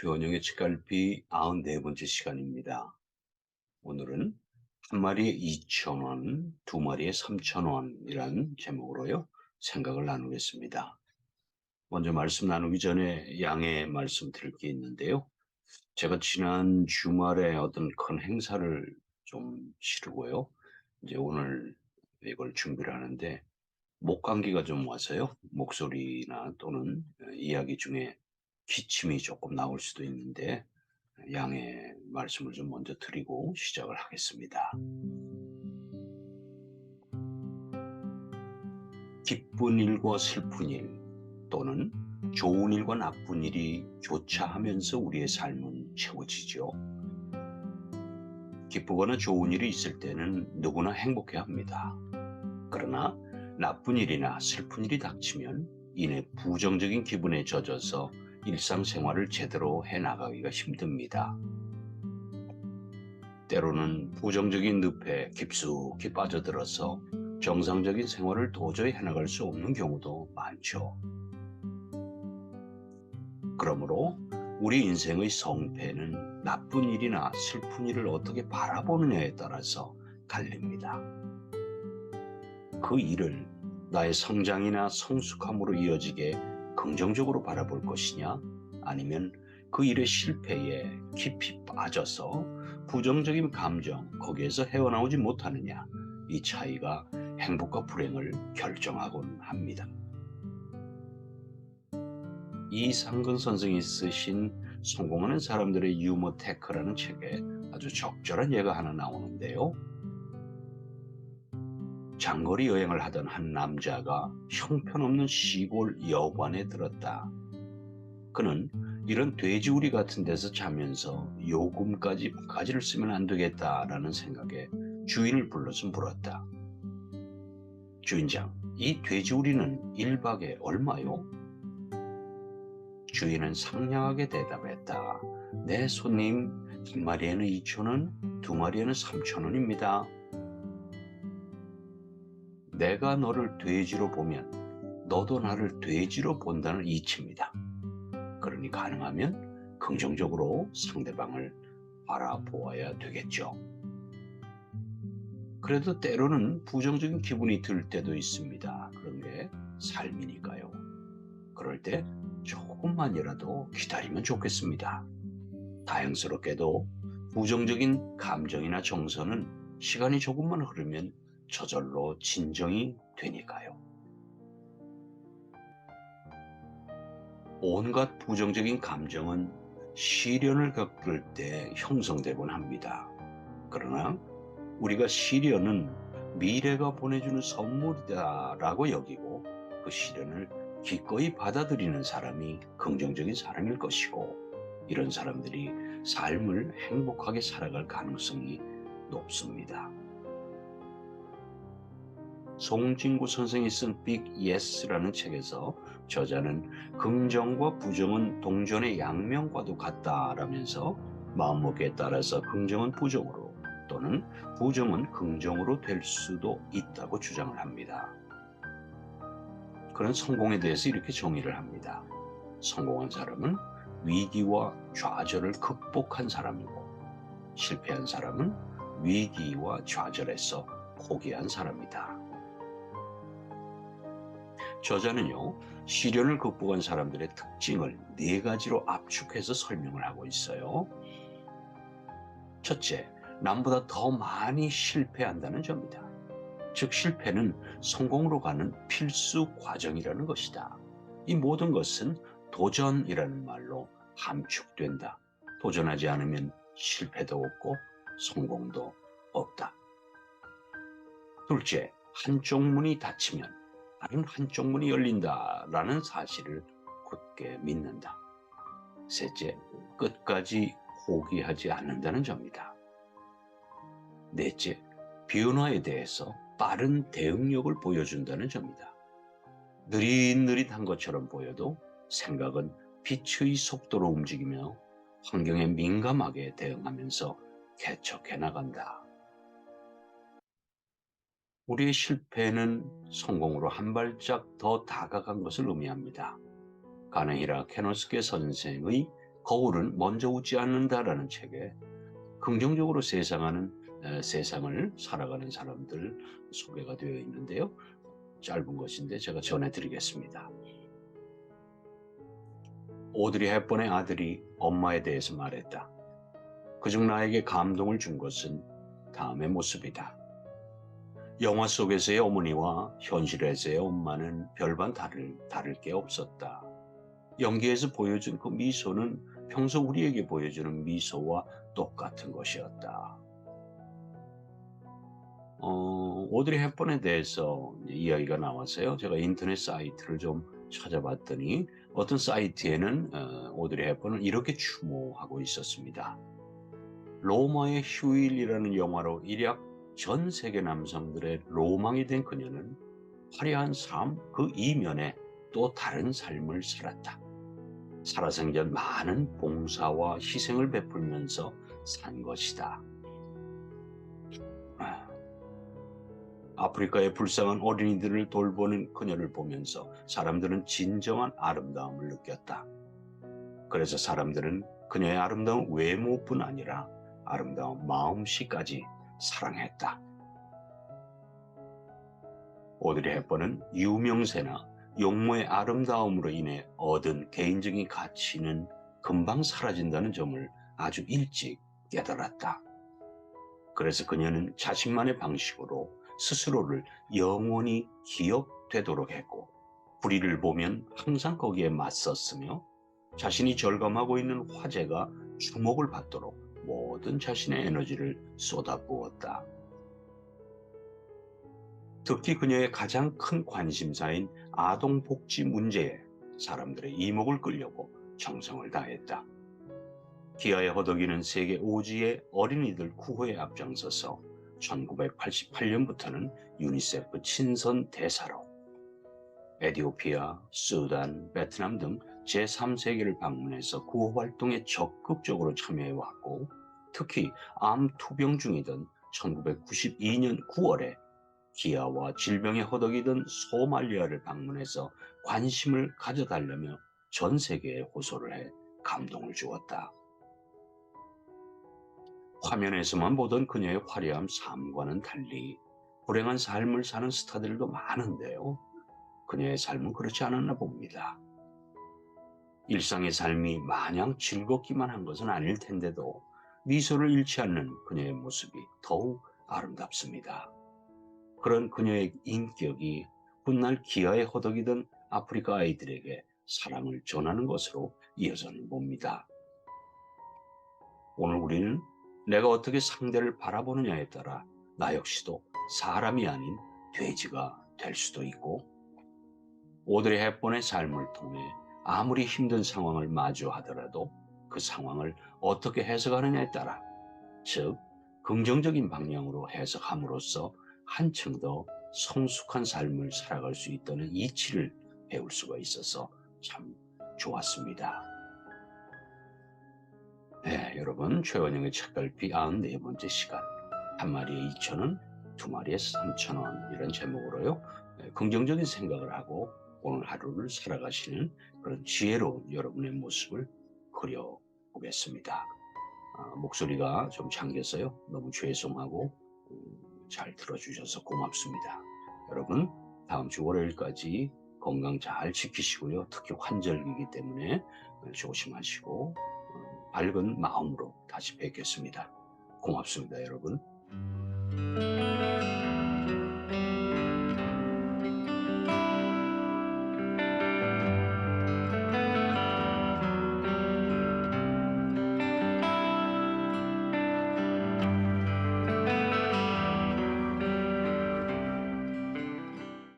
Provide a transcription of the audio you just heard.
최원영의 책갈피 94번째 시간입니다. 오늘은 한 마리에 2,000원, 두 마리에 3,000원이란 제목으로요, 생각을 나누겠습니다. 먼저 말씀 나누기 전에 양해 말씀드릴 게 있는데요. 제가 지난 주말에 어떤 큰 행사를 좀 치르고요. 이제 오늘 이걸 준비를 하는데 목 감기가 좀 와서요. 목소리나 또는 이야기 중에 기침이 조금 나올 수도 있는데 양해 말씀을 좀 먼저 드리고 시작을 하겠습니다. 기쁜 일과 슬픈 일 또는 좋은 일과 나쁜 일이 교차하면서 우리의 삶은 채워지죠. 기쁘거나 좋은 일이 있을 때는 누구나 행복해합니다. 그러나 나쁜 일이나 슬픈 일이 닥치면 이내 부정적인 기분에 젖어서 일상생활을 제대로 해나가기가 힘듭니다. 때로는 부정적인 늪에 깊숙이 빠져들어서 정상적인 생활을 도저히 해나갈 수 없는 경우도 많죠. 그러므로 우리 인생의 성패는 나쁜 일이나 슬픈 일을 어떻게 바라보느냐에 따라서 갈립니다. 그 일을 나의 성장이나 성숙함으로 이어지게 긍정적으로 바라볼 것이냐, 아니면 그 일의 실패에 깊이 빠져서 부정적인 감정, 거기에서 헤어나오지 못하느냐, 이 차이가 행복과 불행을 결정하곤 합니다. 이상근 선생이 쓰신 성공하는 사람들의 유머 테크라는 책에 아주 적절한 예가 하나 나오는데요. 장거리 여행을 하던 한 남자가 형편없는 시골 여관에 들었다. 그는 이런 돼지우리 같은 데서 자면서 요금까지 바가지를 쓰면 안 되겠다라는 생각에 주인을 불러서 물었다. 주인장, 이 돼지우리는 1박에 얼마요? 주인은 상냥하게 대답했다. 네, 손님, 한 마리에는 2,000원, 두 마리에는 3,000원입니다. 내가 너를 돼지로 보면 너도 나를 돼지로 본다는 이치입니다. 그러니 가능하면 긍정적으로 상대방을 바라보아야 되겠죠. 그래도 때로는 부정적인 기분이 들 때도 있습니다. 그런 게 삶이니까요. 그럴 때 조금만이라도 기다리면 좋겠습니다. 다행스럽게도 부정적인 감정이나 정서는 시간이 조금만 흐르면 저절로 진정이 되니까요. 온갖 부정적인 감정은 시련을 겪을 때 형성되곤 합니다. 그러나 우리가 시련은 미래가 보내주는 선물이다라고 여기고 그 시련을 기꺼이 받아들이는 사람이 긍정적인 사람일 것이고, 이런 사람들이 삶을 행복하게 살아갈 가능성이 높습니다. 송진구 선생이 쓴 빅 예스라는 책에서 저자는 긍정과 부정은 동전의 양면과도 같다라면서 마음먹기에 따라서 긍정은 부정으로 또는 부정은 긍정으로 될 수도 있다고 주장을 합니다. 그는 성공에 대해서 이렇게 정의를 합니다. 성공한 사람은 위기와 좌절을 극복한 사람이고, 실패한 사람은 위기와 좌절에서 포기한 사람이다. 저자는요, 시련을 극복한 사람들의 특징을 4가지로 압축해서 설명을 하고 있어요. 첫째, 남보다 더 많이 실패한다는 점이다. 즉, 실패는 성공으로 가는 필수 과정이라는 것이다. 이 모든 것은 도전이라는 말로 함축된다. 도전하지 않으면 실패도 없고 성공도 없다. 둘째, 한쪽 문이 닫히면 다른 한쪽 문이 열린다라는 사실을 굳게 믿는다. 셋째, 끝까지 포기하지 않는다는 점이다. 넷째, 변화에 대해서 빠른 대응력을 보여준다는 점이다. 느릿느릿한 것처럼 보여도 생각은 빛의 속도로 움직이며 환경에 민감하게 대응하면서 개척해 나간다. 우리의 실패는 성공으로 한 발짝 더 다가간 것을 의미합니다. 가네히라 케노스케 선생의 거울은 먼저 웃지 않는다라는 책에 긍정적으로 세상을 살아가는 사람들 소개가 되어 있는데요. 짧은 것인데 제가 전해드리겠습니다. 오드리 헵번의 아들이 엄마에 대해서 말했다. 그중 나에게 감동을 준 것은 다음의 모습이다. 영화 속에서의 어머니와 현실에서의 엄마는 별반 다를 게 없었다. 연기에서 보여준 그 미소는 평소 우리에게 보여주는 미소와 똑같은 것이었다. 오드리 헵번에 대해서 이야기가 나왔어요. 제가 인터넷 사이트를 좀 찾아봤더니 어떤 사이트에는 오드리 헵번을 이렇게 추모하고 있었습니다. 로마의 휴일이라는 영화로 일약 전 세계 남성들의 로망이 된 그녀는 화려한 삶 그 이면에 또 다른 삶을 살았다. 살아생전 많은 봉사와 희생을 베풀면서 산 것이다. 아프리카의 불쌍한 어린이들을 돌보는 그녀를 보면서 사람들은 진정한 아름다움을 느꼈다. 그래서 사람들은 그녀의 아름다운 외모뿐 아니라 아름다운 마음씨까지 사랑했다. 오드리 헵번은 유명세나 용모의 아름다움으로 인해 얻은 개인적인 가치는 금방 사라진다는 점을 아주 일찍 깨달았다. 그래서 그녀는 자신만의 방식으로 스스로를 영원히 기억되도록 했고, 불의를 보면 항상 거기에 맞섰으며 자신이 절감하고 있는 화제가 주목을 받도록 모든 자신의 에너지를 쏟아부었다. 특히 그녀의 가장 큰 관심사인 아동복지 문제에 사람들의 이목을 끌려고 정성을 다했다. 기아에 허덕이는 세계 5지의 어린이들 구호에 앞장서서 1988년부터는 유니세프 친선 대사로 에티오피아, 수단, 베트남 등 제3세계를 방문해서 구호 활동에 적극적으로 참여해왔고, 특히 암 투병 중이던 1992년 9월에 기아와 질병에 허덕이던 소말리아를 방문해서 관심을 가져달라며 전 세계에 호소를 해 감동을 주었다. 화면에서만 보던 그녀의 화려한 삶과는 달리 불행한 삶을 사는 스타들도 많은데요. 그녀의 삶은 그렇지 않았나 봅니다. 일상의 삶이 마냥 즐겁기만 한 것은 아닐 텐데도 미소를 잃지 않는 그녀의 모습이 더욱 아름답습니다. 그런 그녀의 인격이 훗날 기아에 허덕이던 아프리카 아이들에게 사랑을 전하는 것으로 이어져는 봅니다. 오늘 우리는 내가 어떻게 상대를 바라보느냐에 따라 나 역시도 사람이 아닌 돼지가 될 수도 있고, 오드리 헵번의 삶을 통해 아무리 힘든 상황을 마주하더라도 그 상황을 어떻게 해석하느냐에 따라, 즉 긍정적인 방향으로 해석함으로써 한층 더 성숙한 삶을 살아갈 수 있다는 이치를 배울 수가 있어서 참 좋았습니다. 네, 여러분, 최원영의 책갈피 94번째 시간, 한 마리에 2,000원, 두 마리에 3,000원 이런 제목으로요, 긍정적인 생각을 하고 오늘 하루를 살아가시는 그런 지혜로운 여러분의 모습을 그려보겠습니다. 목소리가 좀 잠겨서요, 너무 죄송하고 잘 들어주셔서 고맙습니다. 여러분, 다음 주 월요일까지 건강 잘 지키시고요, 특히 환절기이기 때문에 조심하시고 밝은 마음으로 다시 뵙겠습니다. 고맙습니다, 여러분.